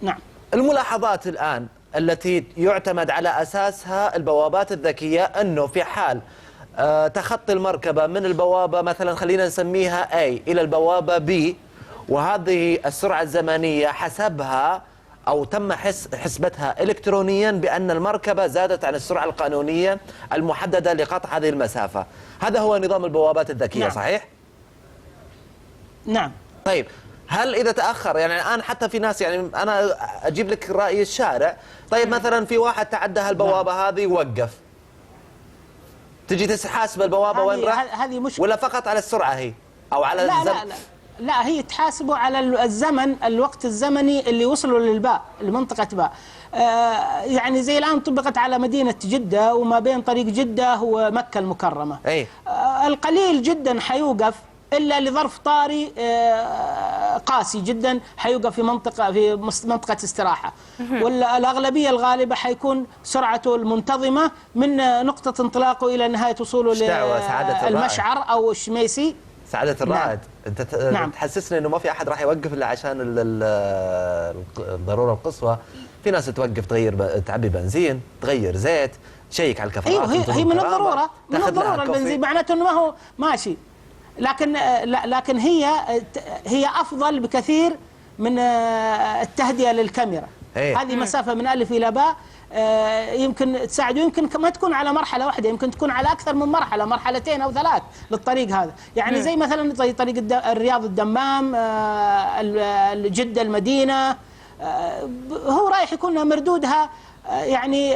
نعم. الملاحظات الآن التي يعتمد على أساسها البوابات الذكية أنه في حال تخطي المركبة من البوابة مثلا خلينا نسميها A إلى البوابة B، وهذه السرعة الزمنية حسبها أو تم حسبتها إلكترونيا بأن المركبة زادت عن السرعة القانونية المحددة لقطع هذه المسافة. هذا هو نظام البوابات الذكية. نعم. صحيح؟ نعم. طيب هل إذا تأخر، يعني الآن حتى في ناس، يعني أنا أجيب لك رأي الشارع، طيب مثلا في واحد تعدى هالبوابة هذه ووقف، تجي تحاسب البوابة وين راح؟ هذه مشكلة، ولا فقط على السرعة هي أو على لا لا لا لا، هي تحاسبه على الزمن، الوقت الزمني اللي وصلوا للباء، لمنطقة باء. يعني زي الآن طبقت على مدينة جدة وما بين طريق جدة ومكة المكرمة. أي. القليل جدا حيوقف إلا لظرف طارئ قاسي جدا، حيوقف في منطقة استراحة، والأغلبية الغالبة حيكون سرعته المنتظمة من نقطة انطلاقه إلى نهاية وصوله للمشعر أو الشميسي. سعادة الرائد، نعم. أنت نعم. تحسسني إنه ما في أحد راح يوقف إلا عشان الضرورة القصوى. في ناس توقف تعبي بنزين، تغير زيت، تشيك على الكفرات. أيوه، هي من الضرورة، البنزين معناته إنه ما هو ماشي، لكن هي أفضل بكثير من التهدئة للكاميرا. هذه مسافة من ألف إلى باء، يمكن تساعده، يمكن ما تكون على مرحلة واحدة، يمكن تكون على أكثر من مرحلة، مرحلتين أو ثلاث للطريق هذا. يعني زي مثلا زي طريق الرياض الدمام، جدة المدينة، هو رايح يكون مردودها يعني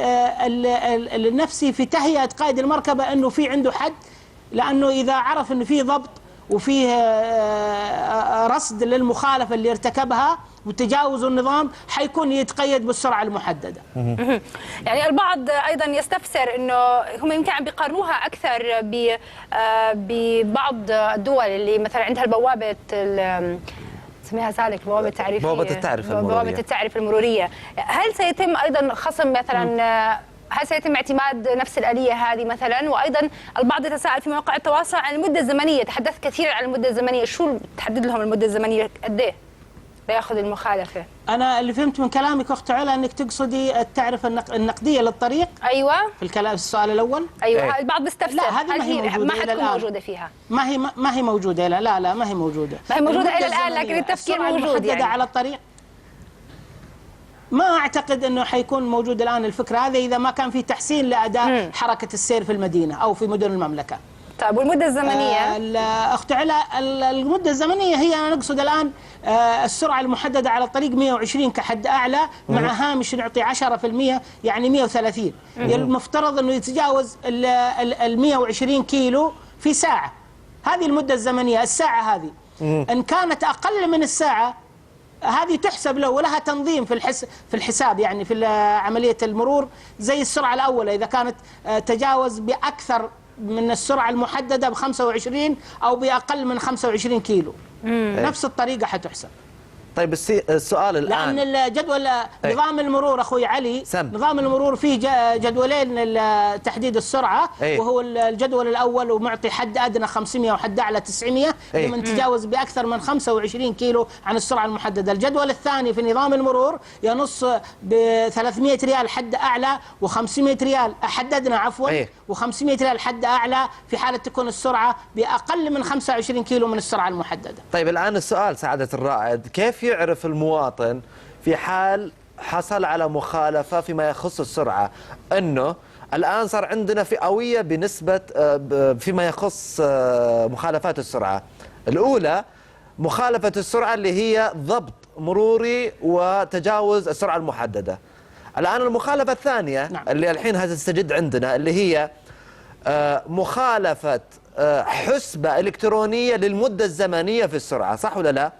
النفسي في تهيئة قائد المركبة أنه في عنده حد، لأنه إذا عرف أنه في ضبط وفيه رصد للمخالفة اللي ارتكبها وتجاوز النظام، حيكون يتقيد بالسرعة المحددة. يعني البعض أيضا يستفسر أنه هم يمكن عم بيقارنوها أكثر ببعض الدول اللي مثلا عندها البوابة سميها سالك، بوابة التعريفية، بوابة التعريف المرورية. هل سيتم أيضا خصم مثلا، هل سيتم اعتماد نفس الآلية هذه مثلا؟ وأيضا البعض يتساءل في مواقع التواصل عن المدة الزمنية، تحدثت كثيرا عن المدة الزمنية، شو تحدد لهم المدة الزمنية قد ايه ليأخذ المخالفة؟ أنا اللي فهمت من كلامك أخت علا أنك تقصدي التعرفة النقدية للطريق. أيوة. في الكلام السؤال الأول. أيوة. البعض بيستفسر. لا هذه ما حتكون موجودة فيها. ما هي موجودة. لا ما هي موجودة. ما هي موجودة إلى الآن، لكن التفكير موجود يعني. على الطريق ما أعتقد أنه حيكون موجود الآن الفكرة هذه إذا ما كان في تحسين لأداء حركة السير في المدينة أو في مدن المملكة. طيب والمدة الزمنية؟ أخت علا، المدة الزمنية هي أنا نقصد الآن السرعة المحددة على الطريق 120 كحد أعلى، مع هامش نعطي 10%، يعني 130. المفترض أنه يتجاوز ال 120 كيلو في ساعة. هذه المدة الزمنية، الساعة هذه. إن كانت أقل من الساعة هذه تحسب له ولها تنظيم في الحساب، يعني في عملية المرور، زي السرعة الأولى إذا كانت تجاوز بأكثر من السرعة المحددة ب25 أو بأقل من 25 كيلو، نفس الطريقة حتحسب. طيب السؤال الآن، لأن الجدول نظام المرور أخوي علي، نظام المرور فيه جدولين لتحديد السرعة، وهو الجدول الأول ومعطي حد أدنى 500 وحد أعلى 900 لمن تجاوز بأكثر من 25 كيلو عن السرعة المحددة. الجدول الثاني في نظام المرور ينص ب 300 ريال حد أعلى و500 ريال حد أدنى عفوا، و500 ريال حد أعلى في حالة تكون السرعة بأقل من 25 كيلو من السرعة المحددة. طيب الآن السؤال سعادة الرائد، كيف يعرف المواطن في حال حصل على مخالفة فيما يخص السرعة أنه الآن صار عندنا فئوية بنسبة فيما يخص مخالفات السرعة؟ الأولى مخالفة السرعة اللي هي ضبط مروري وتجاوز السرعة المحددة. الآن المخالفة الثانية اللي الحين هتستجد عندنا اللي هي مخالفة حسبة إلكترونية للمدة الزمنية في السرعة، صح ولا لا؟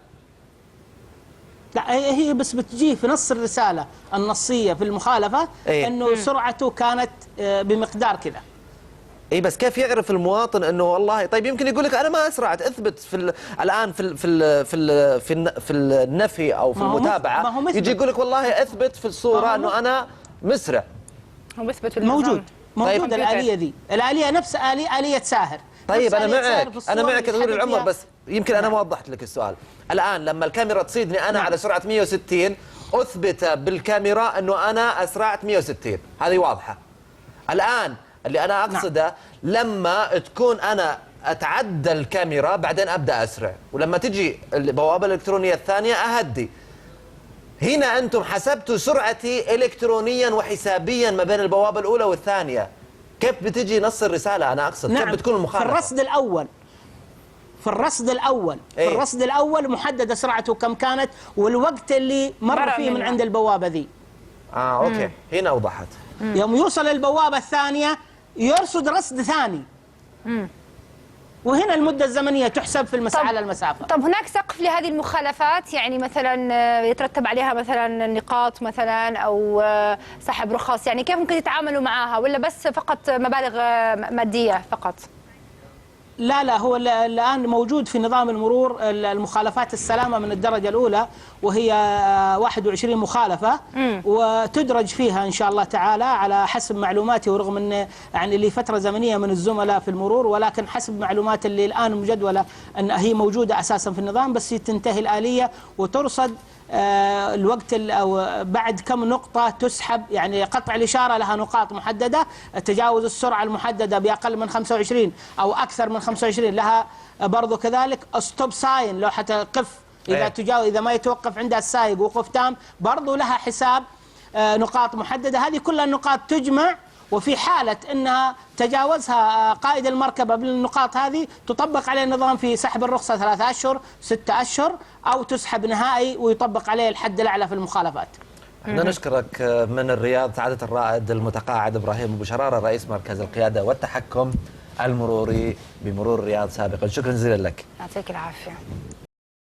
لا هي بس بتجي في نص الرسالة النصية في المخالفة أنه سرعته كانت بمقدار كذا. بس كيف يعرف المواطن انه والله؟ طيب يمكن يقول لك انا ما اسرعت، اثبت الان في النفي او في المتابعة، يجي يقول لك والله اثبت في الصورة انه انا مسرع. هو بيثبت في موجود الآلية ذي، الآلية نفس آلية ساهر. طيب انا معك يا طويل العمر، بس يمكن انا ما وضحت لك السؤال. الان لما الكاميرا تصيدني انا على سرعة 160 أثبت بالكاميرا أنه أنا أسرعت 160، هذه واضحة. الآن اللي أنا أقصده لما تكون أنا أتعدى الكاميرا بعدين أبدأ أسرع، ولما تجي البوابة الإلكترونية الثانية أهدي. هنا أنتم حسبتوا سرعتي إلكترونيا وحسابيا ما بين البوابة الأولى والثانية. كيف بتجي نص الرسالة؟ أنا أقصد كيف بتكون المخالفة؟ في الرصد الأول محددة سرعته كم كانت والوقت اللي مر فيه من عند البوابة ذي. أوكي، هنا أوضحت. يوم يوصل للبوابة الثانية يرصد رصد ثاني. وهنا المدة الزمنية تحسب في على المسافة. طب هناك سقف لهذه المخالفات؟ يعني مثلا يترتب عليها مثلا نقاط مثلا أو سحب رخص، يعني كيف ممكن يتعاملوا معها، ولا بس فقط مبالغ مادية فقط؟ لا هو الآن موجود في نظام المرور المخالفات السلامة من الدرجة الأولى، وهي 21 مخالفة، وتدرج فيها إن شاء الله تعالى على حسب معلوماتي، ورغم أن يعني لي فترة زمنية من الزملاء في المرور، ولكن حسب معلومات اللي الآن مجدولة أن هي موجودة أساسا في النظام، بس تنتهي الآلية وترصد الوقت أو بعد كم نقطة تسحب. يعني قطع الإشارة لها نقاط محددة، تجاوز السرعة المحددة بأقل من 25 أو أكثر من 25 لها برضو كذلك. ستوب ساين، لوحة قف، إذا تجاوز، إذا ما يتوقف عندها السائق وقف تام، برضو لها حساب نقاط محددة. هذه كلها النقاط تجمع، وفي حالة أنها تجاوزها قائد المركبة بالنقاط هذه تطبق عليه النظام في سحب الرخصة 3 أشهر 6 أشهر، أو تسحب نهائي ويطبق عليه الحد الأعلى في المخالفات. احنا نشكرك من الرياض سعادة الرائد المتقاعد إبراهيم أبو شرارة، رئيس مركز القيادة والتحكم المروري بمرور الرياض سابقا. شكرا جزيلا لك. يعطيك العافية.